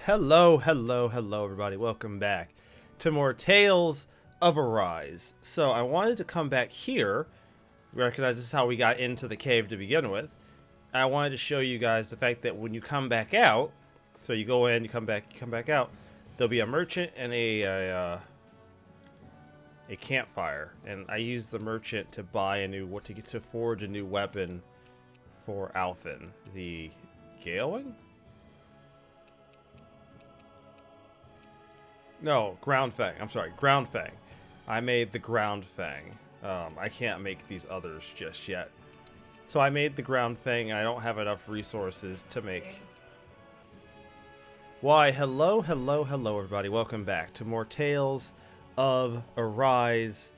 Hello, hello, hello, everybody. Welcome back to more Tales of Arise. So I wanted to come back here. Recognize this is how we got into the cave to begin with. And I wanted to show you guys the fact that when you come back out, so you go in, you come back out, there'll be a merchant and a campfire. And I use the merchant to buy a new, to forge a new weapon for Alphen, the Galewing? No, Ground Fang. I'm sorry, Ground Fang. I made the Ground Fang. I can't make these others just yet. So I made the Ground Fang, and I don't have enough resources to make... Why, hello, hello, hello, everybody. Welcome back to more Tales of Arise.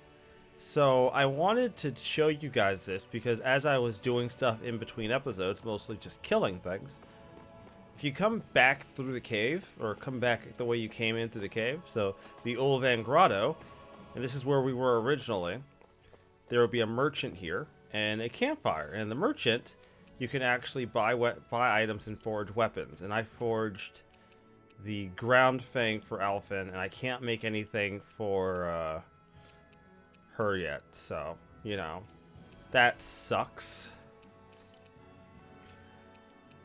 So I wanted to show you guys this, because as I was doing stuff in between episodes, mostly just killing things... If you come back through the cave, or come back the way you came into the cave, so the Ulvan Grotto, and this is where we were originally, there will be a merchant here, and a campfire. And the merchant, you can actually buy items and forge weapons. And I forged the Ground Fang for Alphen, and I can't make anything for her yet, so, you know, that sucks.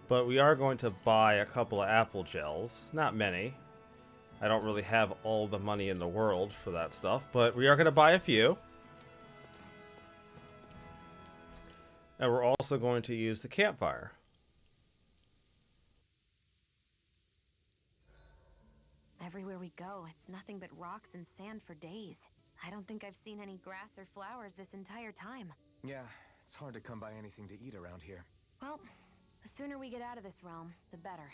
But we are going to buy a couple of apple gels. Not many. I don't really have all the money in the world for that stuff. But we are going to buy a few. And we're also going to use the campfire. Everywhere we go, it's nothing but rocks and sand for days. I don't think I've seen any grass or flowers this entire time. Yeah, it's hard to come by anything to eat around here. Well... the sooner we get out of this realm, the better.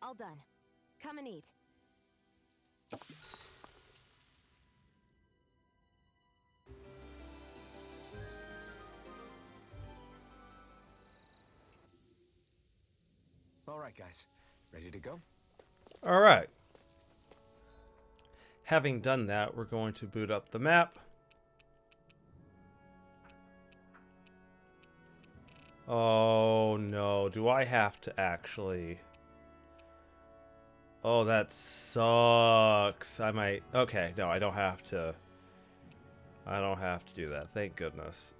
All done. Come and eat. All right, guys. Ready to go? All right. Having done that, we're going to boot up the map. Oh, no. Do I have to actually... Oh, that sucks. I might... Okay, no, I don't have to... I don't have to do that. Thank goodness.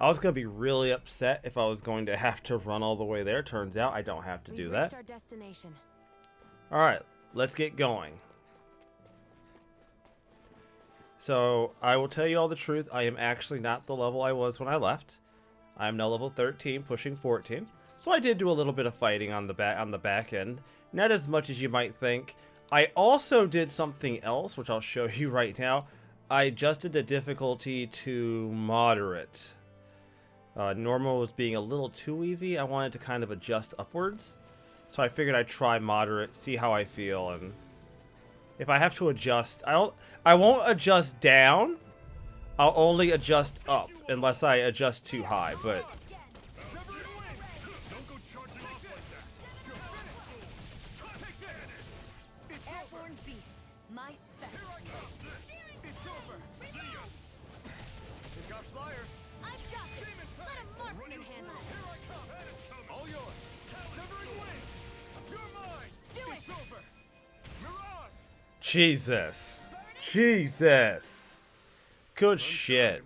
I was going to be really upset if I was going to have to run all the way there. Turns out I don't have to do that. Our destination. All right, let's get going. So, I will tell you all the truth. I am actually not the level I was when I left. I am now level 13, pushing 14. So I did do a little bit of fighting on the back end. Not as much as you might think. I also did something else, which I'll show you right now. I adjusted the difficulty to moderate. Normal was being a little too easy. I wanted to kind of adjust upwards. So I figured I'd try moderate, see how I feel, and if I have to adjust, I won't adjust down. I'll only adjust up unless I adjust too high, but Jesus. Jesus. Good shit.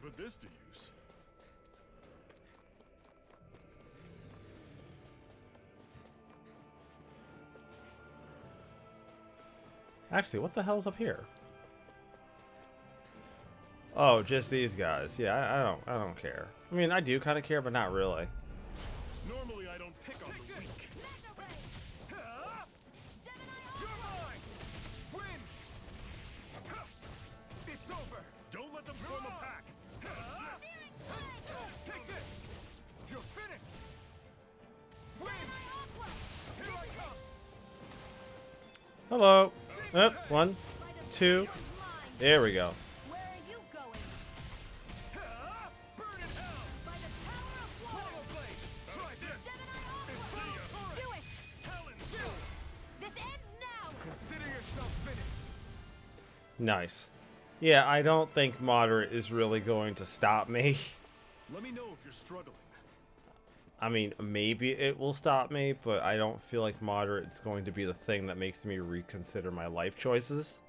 Actually, what the hell's up here? Oh, just these guys. Yeah, I don't care. I mean, I do kind of care, but not really. Normally I don't pick on the weak. It's over. Don't let them form a pack. Take this. You're finished. Win. Here I come. Hello. Yep, 1, 2. There we go. Where are you going? Nice. Yeah, I don't think moderate is really going to stop me. Let me know if you're struggling. I mean, maybe it will stop me, but I don't feel like moderate is going to be the thing that makes me reconsider my life choices.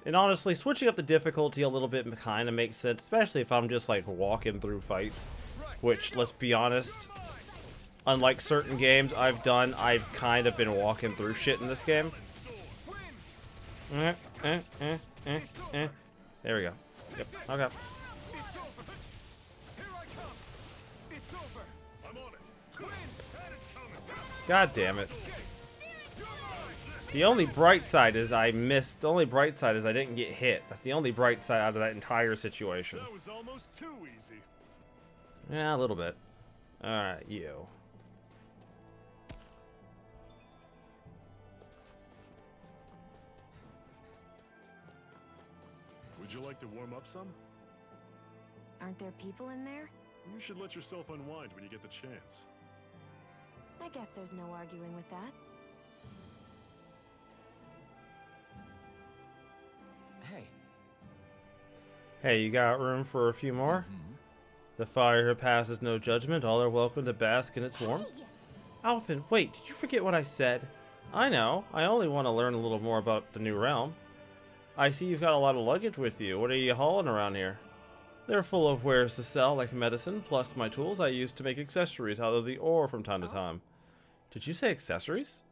And honestly, switching up the difficulty a little bit kind of makes sense, especially if I'm just like walking through fights. Which, let's be honest, unlike certain games I've done, I've kind of been walking through shit in this game. There we go. Yep. Okay. God damn it. The only bright side is I missed. The only bright side is I didn't get hit. That's the only bright side out of that entire situation. That was almost too easy. Yeah, a little bit. Alright, you. Would you like to warm up some? Aren't there people in there? You should let yourself unwind when you get the chance. I guess there's no arguing with that. Hey. Hey, you got room for a few more? The fire passes no judgment. All are welcome to bask in its warmth. Alvin, wait, did you forget what I said? I know. I only want to learn a little more about the new realm. I see you've got a lot of luggage with you. What are you hauling around here? They're full of wares to sell, like medicine, plus my tools I use to make accessories out of the ore from time to time. Did you say accessories?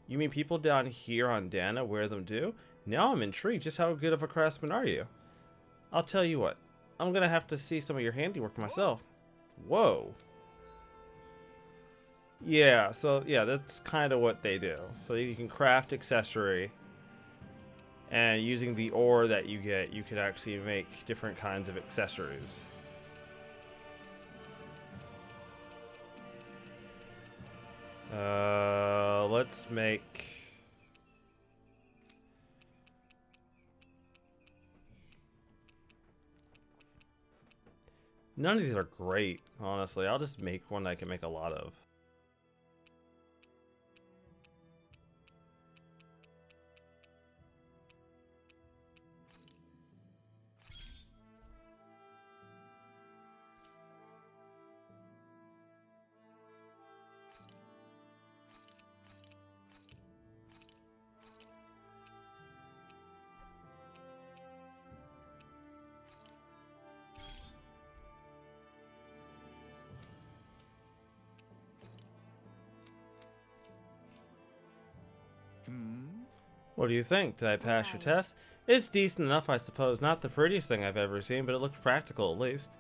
You mean people down here on Dana wear them too? Now I'm intrigued. Just how good of a craftsman are you? I'll tell you what. I'm gonna have to see some of your handiwork myself. Whoa. Yeah, so yeah, that's kind of what they do. So you can craft accessory, and using the ore that you get, you can actually make different kinds of accessories. Let's make... None of these are great, honestly. I'll just make one that I can make a lot of. What do you think? Did I pass your test? It's decent enough, I suppose. Not the prettiest thing I've ever seen, but it looked practical at least.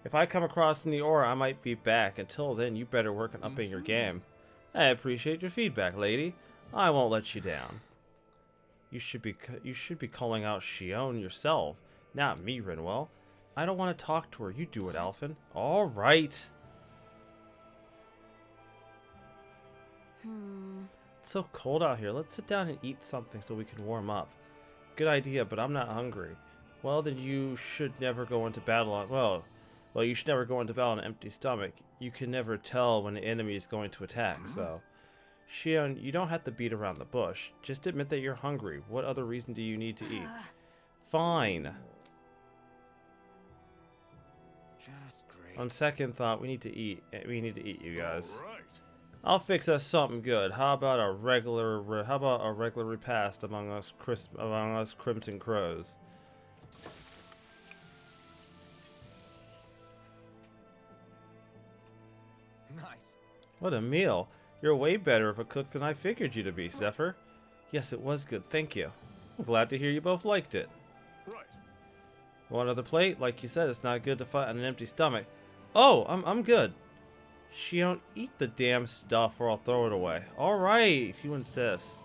If I come across any ore, I might be back. Until then, you better work on upping your game. I appreciate your feedback, lady. I won't let you down. You should be calling out Shion yourself, not me, Rinwell. I don't want to talk to her. You do it, Alphen. All right. It's so cold out here. Let's sit down and eat something so we can warm up. Good idea, but I'm not hungry. Well, then you should never go into battle on... Well, you should never go into battle on an empty stomach. You can never tell when the enemy is going to attack, so... Shion, you don't have to beat around the bush. Just admit that you're hungry. What other reason do you need to eat? Fine. Just great. On second thought, we need to eat. We need to eat, you guys. All right. I'll fix us something good. How about a regular repast among us Crimson Crows? Nice. What a meal! You're way better of a cook than I figured you to be, Zephyr. Yes, it was good. Thank you. I'm glad to hear you both liked it. Right. Want another plate? Like you said, it's not good to fight on an empty stomach. Oh, I'm good. Shion, eat the damn stuff or I'll throw it away. Alright, if you insist.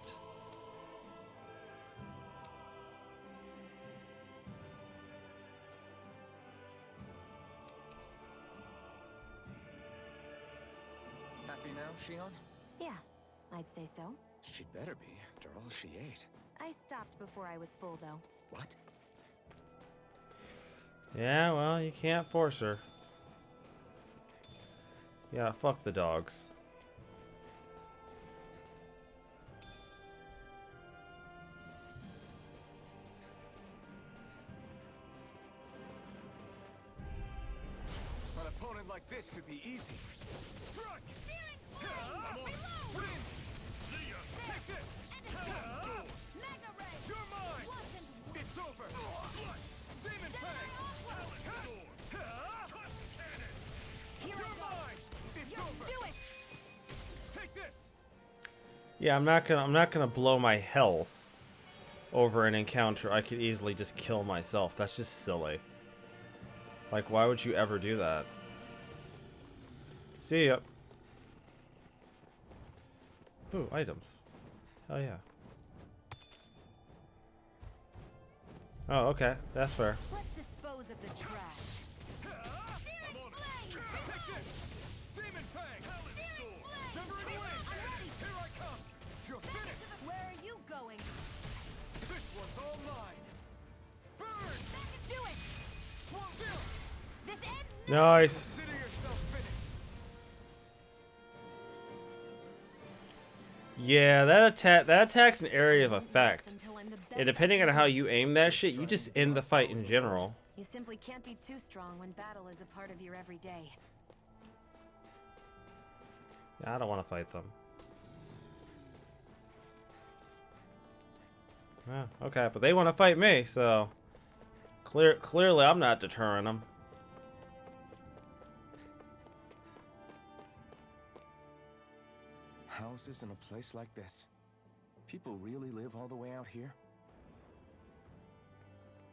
Happy now, Shion? Yeah, I'd say so. She better be, after all she ate. I stopped before I was full, though. What? Yeah, well, you can't force her. Yeah, fuck the dogs. like this should be easy. Strike! Searing Come on. Reload! Win! See ya! Take this! Mega Ray! You're mine! Once and It's over! Demon Fang! here You're I go! mine! It's over! Do it! Take this! Yeah, I'm not gonna blow my health over an encounter. I could easily just kill myself. That's just silly. Like, why would you ever do that? See ya. Ooh, items. Hell yeah. Oh, okay. That's fair. Let's dispose of the trash. Searing Flame! Take this! Demon Fang! Searing Flame! Severing Wing! I'm ready! Here I come! You're finished! Where are you going? This one's all mine! Burn! Do it! Swamp Chill! This ends Nice. Consider yourself finished! Yeah, that attack's an area of effect. until I'm the best. And depending on how you aim that shit, you just end the fight in general. You simply can't be too strong when battle is a part of your everyday. Yeah, I don't want to fight them. Yeah, okay, but they want to fight me, so clearly I'm not deterring them. Houses in a place like this. People really live all the way out here?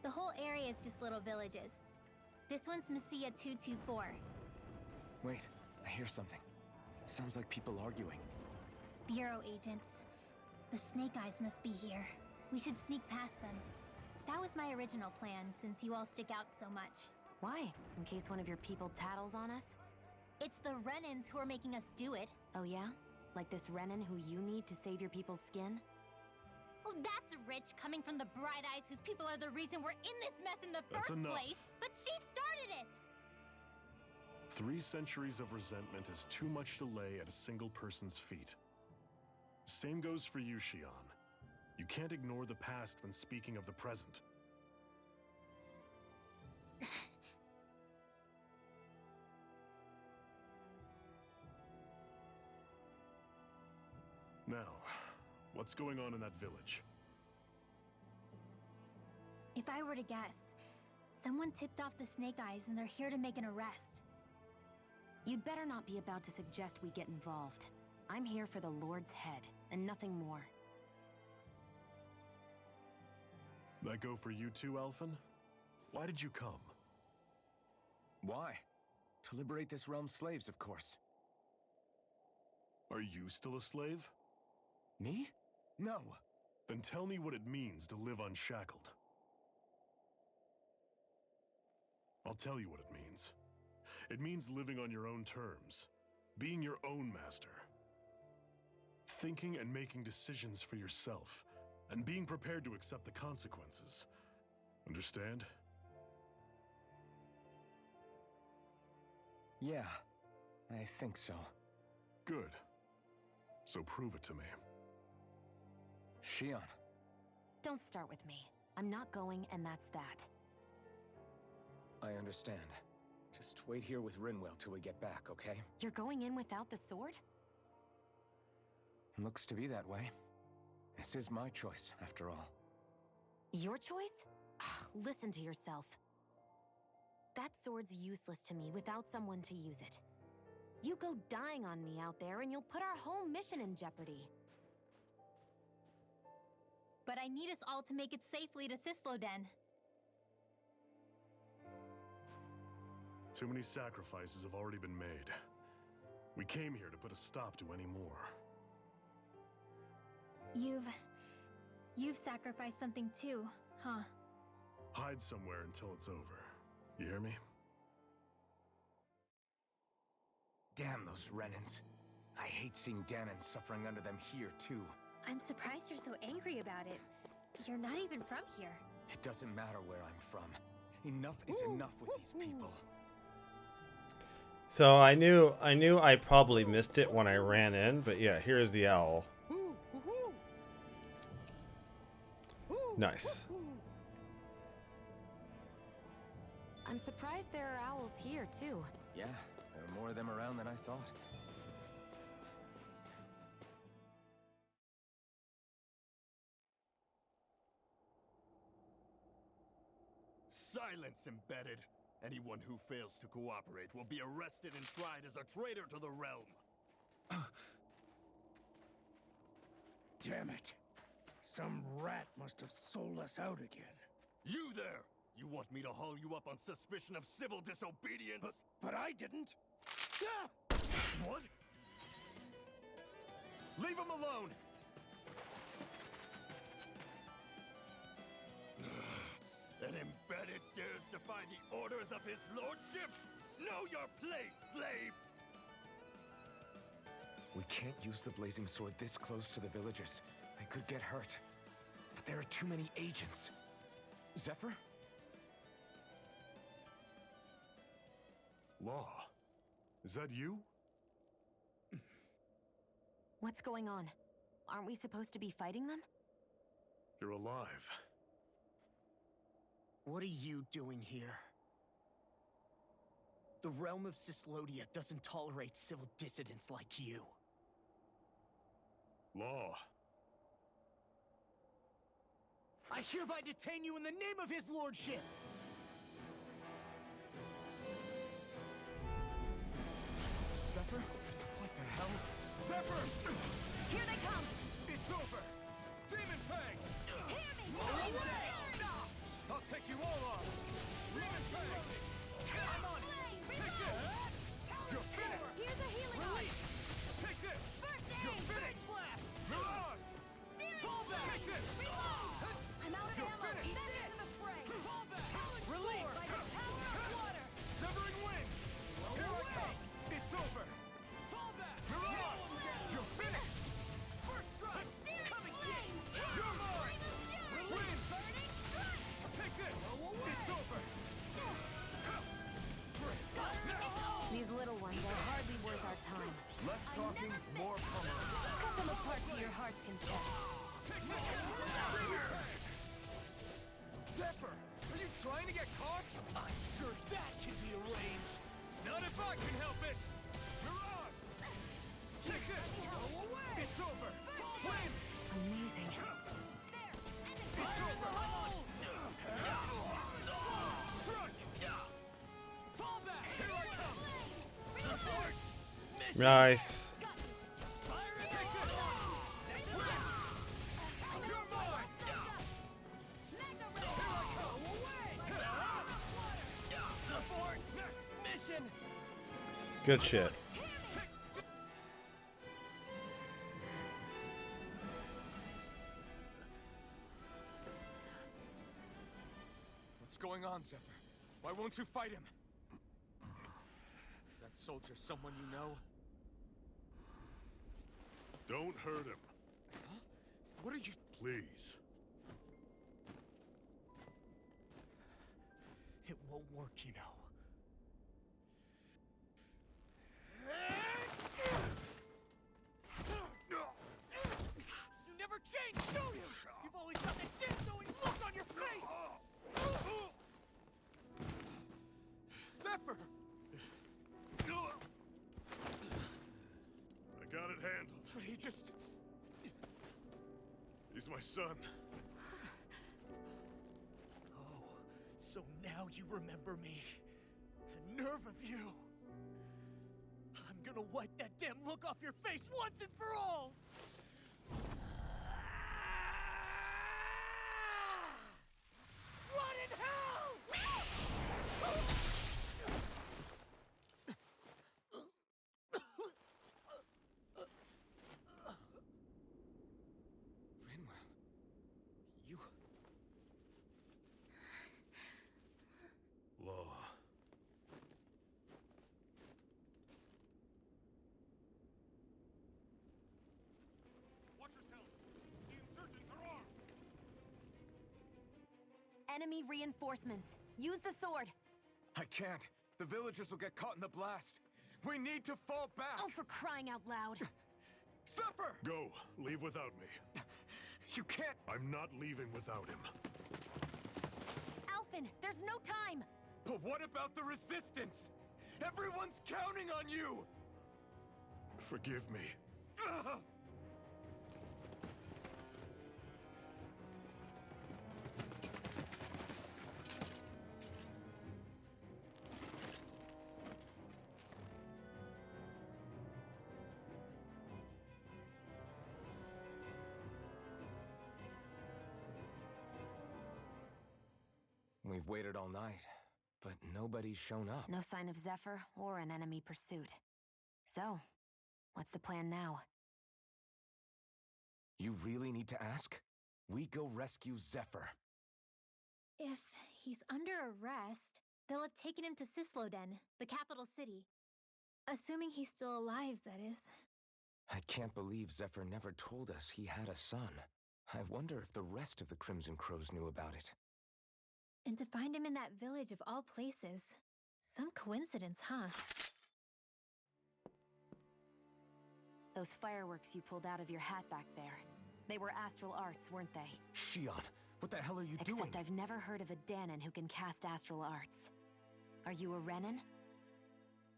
The whole area is just little villages. This one's Messiah 224. Wait, I hear something. Sounds like people arguing. Bureau agents. The Snake Eyes must be here. We should sneak past them. That was my original plan, since you all stick out so much. Why? In case one of your people tattles on us? It's the Renans who are making us do it. Oh yeah? Like this Renan who you need to save your people's skin? Oh, that's rich coming from the Bright Eyes whose people are the reason we're in this mess in the That's first enough. place. But she started it! 3 centuries of resentment is too much to lay at a single person's feet. Same goes for you, Shion. You can't ignore the past when speaking of the present. Now, what's going on in that village? If I were to guess, someone tipped off the Snake Eyes and they're here to make an arrest. You'd better not be about to suggest we get involved. I'm here for the Lord's head, and nothing more. That go for you too, Alphen? Why did you come? Why? To liberate this realm's slaves, of course. Are you still a slave? Me? No. Then tell me what it means to live unshackled. I'll tell you what it means. It means living on your own terms, being your own master, thinking and making decisions for yourself, and being prepared to accept the consequences. Understand? Yeah, I think so. Good. So prove it to me. Shion. Don't start with me. I'm not going, and that's that. I understand. Just wait here with Rinwell till we get back, okay? You're going in without the sword? Looks to be that way. This is my choice, after all. Your choice? Listen to yourself. That sword's useless to me without someone to use it. You go dying on me out there and you'll put our whole mission in jeopardy. But I need us all to make it safely to Cysloden. Too many sacrifices have already been made. We came here to put a stop to any more. You've sacrificed something too, huh? Hide somewhere until it's over. You hear me? Damn those Renans. I hate seeing Danon suffering under them here, too. I'm surprised you're so angry about it. You're not even from here. It doesn't matter where I'm from. Enough is enough with these people. So I knew I probably missed it when I ran in, but yeah, here's the owl. Nice. I'm surprised there are owls here, too. Yeah, There are more of them around than I thought. Silence, embedded! Anyone who fails to cooperate will be arrested and tried as a traitor to the realm! Damn it. Some rat must have sold us out again. You there! You want me to haul you up on suspicion of civil disobedience? But I didn't. Ah! What? Leave him alone! An embedded dares defy the orders of his lordship? Know your place, slave! We can't use the blazing sword this close to the villagers. They could get hurt. But there are too many agents. Zephyr? Law. Is that you? What's going on? Aren't we supposed to be fighting them? You're alive. What are you doing here? The realm of Cyslodia doesn't tolerate civil dissidents like you. Law. I hereby detain you in the name of his lordship! Zephyr? What the hell? Zephyr! Here they come! It's over! Demon Fang! Hear me! I'll take you all on! Demon Fang! I'm on it! Take this! You're finished! Here's a healing art! Take this! First aid! You're finished! Mirage! Serious Fall back! blast! Take this! Reload! I'm out of You're ammo! finished! Send it in the fray! Fall back! Release! By the power of water! Severing wind! Here I come! It's over! Fall back! Mirage! You're finished! First strike! Searing flame! You're mine! Wind! Burning strike! Take this! It's over! These little ones are hardly worth our time. Less talking, more pummeling. Cut them apart to your heart's content. Zephyr! Are you trying to get caught? I'm sure that can be arranged! Not if I can help it! Mirage! Take this! It's over! Wind! Amazing. It's over! Struck! Fall back! Here I come! Report! Nice. Fire it! Take this! Wind! You're mine! Here I come! Abort! Mission! Good shit. What's going on, Zephyr? Why won't you fight him? Is that soldier someone you know? Don't hurt him, Huh? What are you... please. It won't work, you know. You never change, do you? You've always got that dead-knowing look on your face! Zephyr! I got it handled. But he just... He's my son. Oh, so now you remember me. The nerve of you. I'm gonna wipe that damn look off your face once and for all! What in hell? Rinwell, you... Law. Watch yourselves! The insurgents are armed! Enemy reinforcements. Use the sword. I can't. The villagers will get caught in the blast. We need to fall back! Oh, for crying out loud. Zephyr! Go. Leave without me. You can't... I'm not leaving without him. Alphen, there's no time. But what about the resistance? Everyone's counting on you! Forgive me. Ugh! We've waited all night, but nobody's shown up. No sign of Zephyr or an enemy pursuit. So, what's the plan now? You really need to ask? We go rescue Zephyr. If he's under arrest, they'll have taken him to Cysloden, the capital city. Assuming he's still alive, that is. I can't believe Zephyr never told us he had a son. I wonder if the rest of the Crimson Crows knew about it. And to find him in that village of all places. Some coincidence, huh? Those fireworks you pulled out of your hat back there. They were astral arts, weren't they? Shion, what the hell are you doing? Except I've never heard of a Danon who can cast astral arts. Are you a Renan?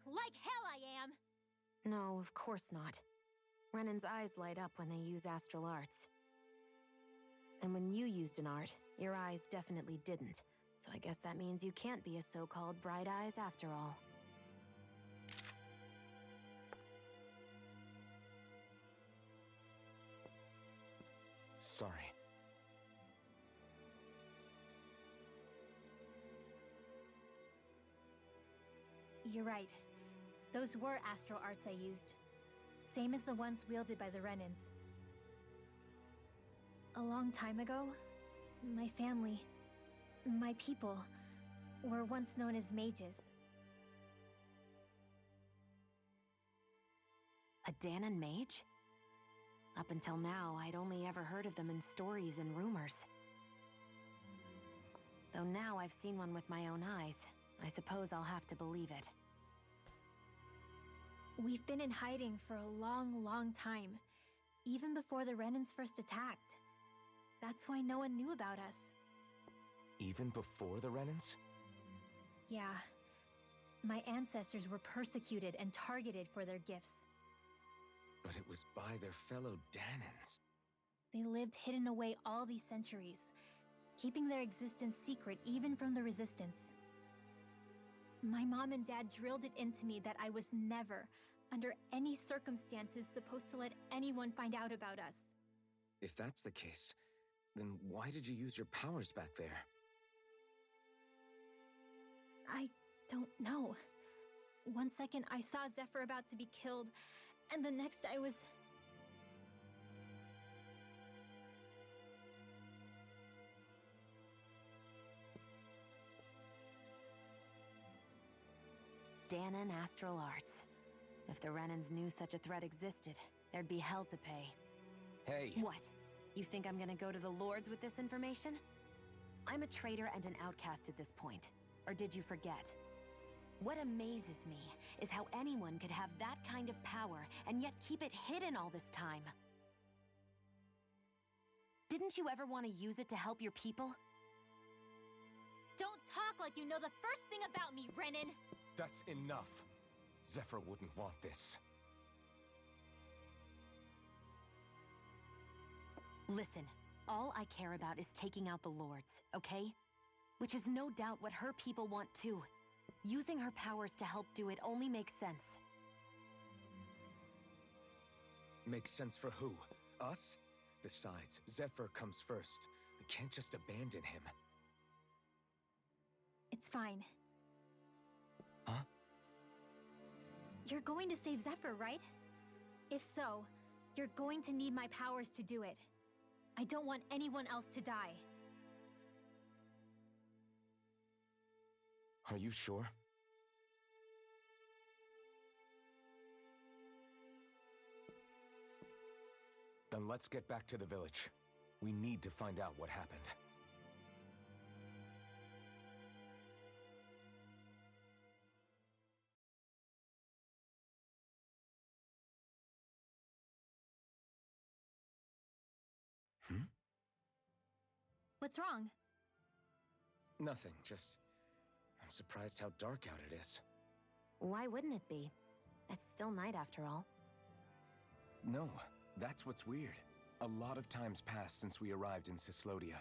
Like hell I am! No, of course not. Renan's eyes light up when they use astral arts. And when you used an art, your eyes definitely didn't. So I guess that means you can't be a so-called bright eyes after all. Sorry. You're right. Those were astral arts I used. Same as the ones wielded by the Renans. A long time ago, my family, my people, were once known as mages. A Danon mage? Up until now, I'd only ever heard of them in stories and rumors. Though now I've seen one with my own eyes, I suppose I'll have to believe it. We've been in hiding for a long, long time. Even before the Renans first attacked. That's why no one knew about us. Even before the Renans? Yeah. My ancestors were persecuted and targeted for their gifts. But it was by their fellow Danons. They lived hidden away all these centuries, keeping their existence secret even from the Resistance. My mom and dad drilled it into me that I was never, under any circumstances, supposed to let anyone find out about us. If that's the case, then why did you use your powers back there? I don't know. One second I saw Zephyr about to be killed, and the next I was... Danon astral arts. If the Renans knew such a threat existed, there'd be hell to pay. Hey! What? You think I'm gonna go to the Lords with this information? I'm a traitor and an outcast at this point. Or did you forget? What amazes me is how anyone could have that kind of power and yet keep it hidden all this time. Didn't you ever want to use it to help your people? Don't talk like you know the first thing about me, Renan! That's enough. Zephyr wouldn't want this. Listen, all I care about is taking out the Lords, okay? Which is no doubt what her people want too. Using her powers to help do it only makes sense. Makes sense for who? Us? Besides, Zephyr comes first. We can't just abandon him. It's fine. Huh? You're going to save Zephyr, right? If so, you're going to need my powers to do it. I don't want anyone else to die. Are you sure? Then let's get back to the village. We need to find out what happened. What's wrong? Nothing, just... I'm surprised how dark out it is. Why wouldn't it be? It's still night after all. No, that's what's weird. A lot of time's passed since we arrived in Cyslodia.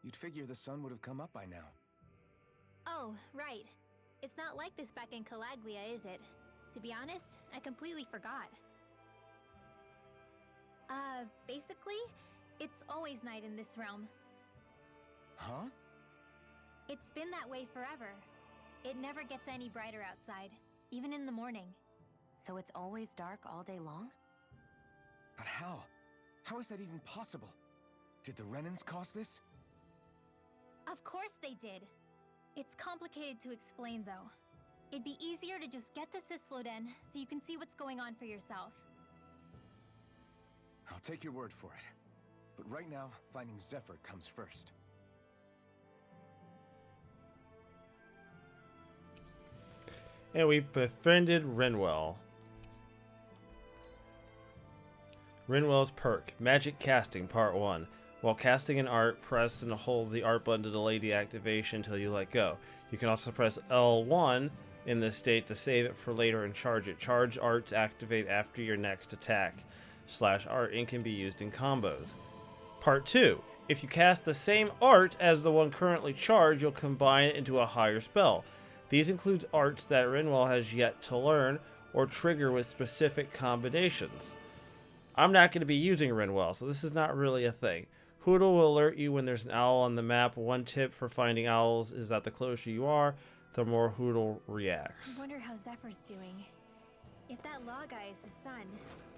You'd figure the sun would have come up by now. Oh, right. It's not like this back in Calaglia, is it? To be honest, I completely forgot. Basically, it's always night in this realm. Huh? It's been that way forever. It never gets any brighter outside, even in the morning. So it's always dark all day long? But how? How is that even possible? Did the Renans cause this? Of course they did. It's complicated to explain, though. It'd be easier to just get to Cysloden so you can see what's going on for yourself. I'll take your word for it. But right now, finding Zephyr comes first. And we befriended Rinwell. Rinwell's perk, Magic Casting, Part 1. While casting an art, press and hold the art button to delay deactivation until you let go. You can also press L1 in this state to save it for later and charge it. Charge arts activate after your next attack. /art and can be used in combos. Part 2. If you cast the same art as the one currently charged, you'll combine it into a higher spell. These include arts that Rinwell has yet to learn or trigger with specific combinations. I'm not going to be using Rinwell, so this is not really a thing. Hootle will alert you when there's an owl on the map. One tip for finding owls is that the closer you are, the more Hootle reacts. I wonder how Zephyr's doing. If that law guy is his son,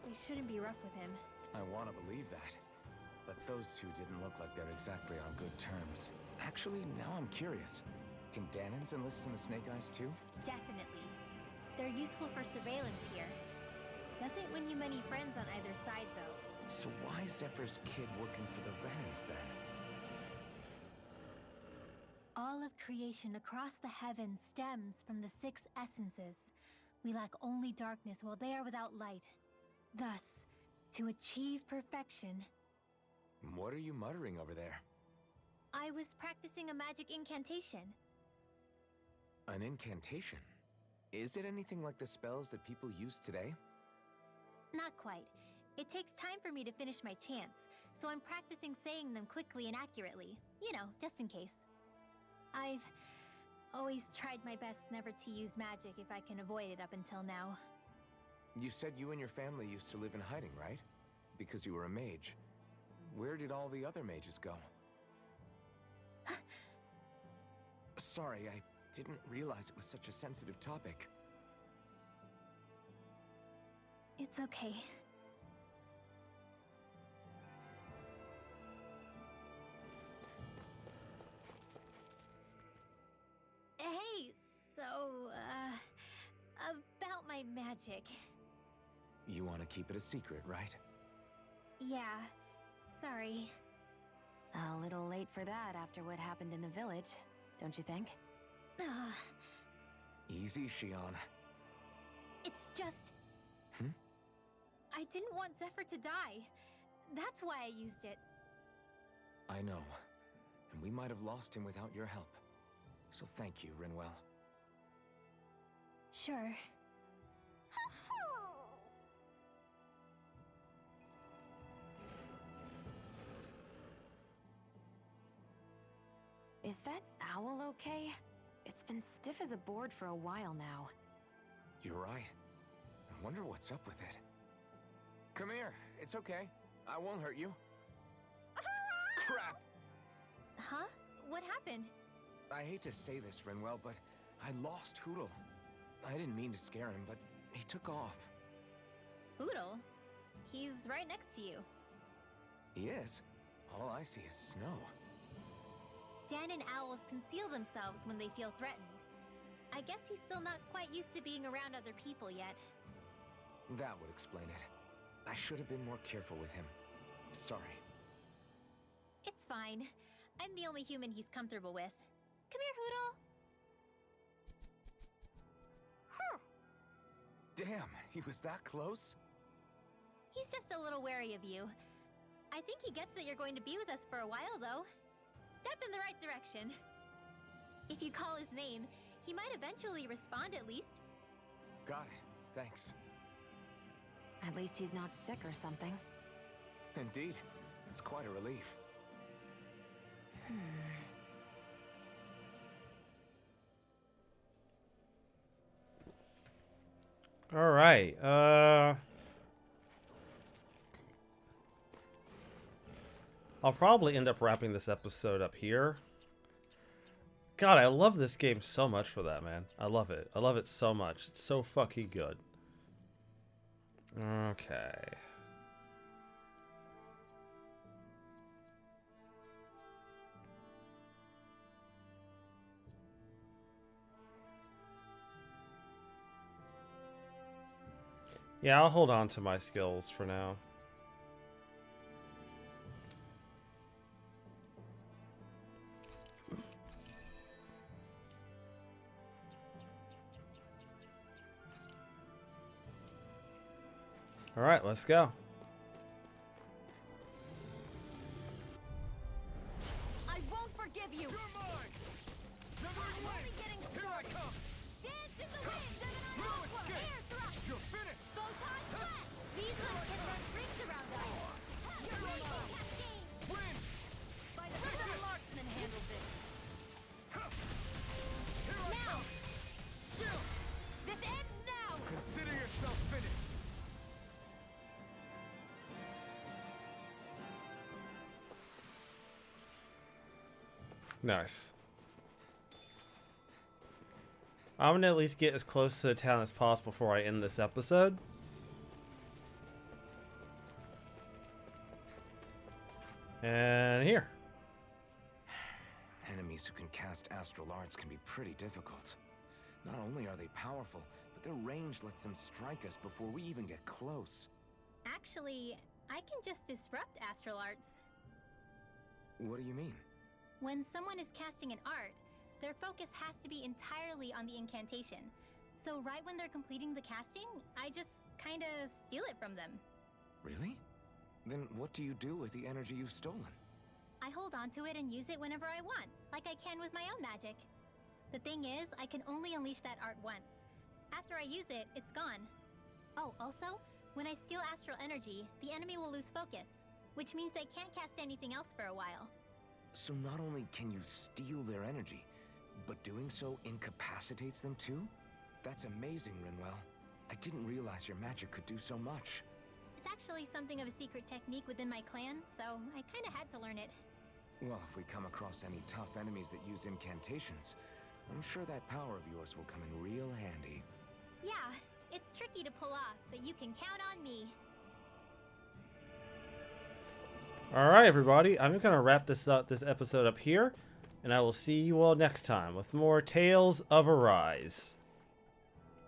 they shouldn't be rough with him. I want to believe that. But those two didn't look like they're exactly on good terms. Actually, now I'm curious. Can Danans enlist in the Snake Eyes too? Definitely. They're useful for surveillance here. Doesn't win you many friends on either side, though. So why is Zephyr's kid working for the Renans then? All of creation across the heavens stems from the 6 essences. We lack only darkness while they are without light. Thus, to achieve perfection... What are you muttering over there? I was practicing a magic incantation. An incantation? Is it anything like the spells that people use today? Not quite. It takes time for me to finish my chants, so I'm practicing saying them quickly and accurately. You know, just in case. I've always tried my best never to use magic if I can avoid it up until now. You said you and your family used to live in hiding, right? Because you were a mage. Where did all the other mages go? Sorry, I didn't realize it was such a sensitive topic. It's okay. Hey, so, about my magic. You want to keep it a secret, right? Yeah, sorry. A little late for that after what happened in the village, don't you think? Easy, Shion. It's just... Hmm? I didn't want Zephyr to die. That's why I used it. I know. And we might have lost him without your help. So thank you, Rinwell. Sure. Is that owl okay? It's been stiff as a board for a while now. You're right. I wonder what's up with it. Come here. It's okay. I won't hurt you. Crap! Huh? What happened? I hate to say this, Rinwell, but I lost Hootle. I didn't mean to scare him, but he took off. Hootle? He's right next to you. He is. All I see is snow. Dan and owls conceal themselves when they feel threatened. I guess he's still not quite used to being around other people yet. That would explain it. I should have been more careful with him. Sorry. It's fine. I'm the only human he's comfortable with. Come here, Hootle! Damn, he was that close? He's just a little wary of you. I think he gets that you're going to be with us for a while, though. Step in the right direction. If you call his name, he might eventually respond at least. Got it. Thanks. At least he's not sick or something. Indeed. It's quite a relief. All right. I'll probably end up wrapping this episode up here. God, I love this game so much for that, man. I love it. I love it so much. It's so fucking good. Okay. Yeah, I'll hold on to my skills for now. All right, let's go. I won't forgive you! You're mine! Severing Only wing! getting Here I started. come! Dance in the wind! Gemini No Aqua! escape. Air thrust! You're finished! Photon blast! These ones can run rings around us! Your rainbow cascade! Win! By the way, the marksman handled this. Here I Now! come! Chill! This ends now! Consider yourself finished! Nice. I'm gonna at least get as close to the town as possible before I end this episode. And here. Enemies who can cast astral arts can be pretty difficult. Not only are they powerful, but their range lets them strike us before we even get close. Actually, I can just disrupt astral arts. What do you mean? When someone is casting an art, their focus has to be entirely on the incantation. So right when they're completing the casting, I just kinda steal it from them. Really? Then what do you do with the energy you've stolen? I hold on to it and use it whenever I want, like I can with my own magic. The thing is, I can only unleash that art once. After I use it, it's gone. Oh, also, when I steal astral energy, the enemy will lose focus, which means they can't cast anything else for a while. So not only can you steal their energy, but doing so incapacitates them too? That's amazing, Rinwell. I didn't realize your magic could do so much. It's actually something of a secret technique within my clan, so I kinda had to learn it. Well, if we come across any tough enemies that use incantations, I'm sure that power of yours will come in real handy. Yeah, it's tricky to pull off, but you can count on me. All right, everybody. I'm gonna wrap this episode up here, and I will see you all next time with more Tales of Arise.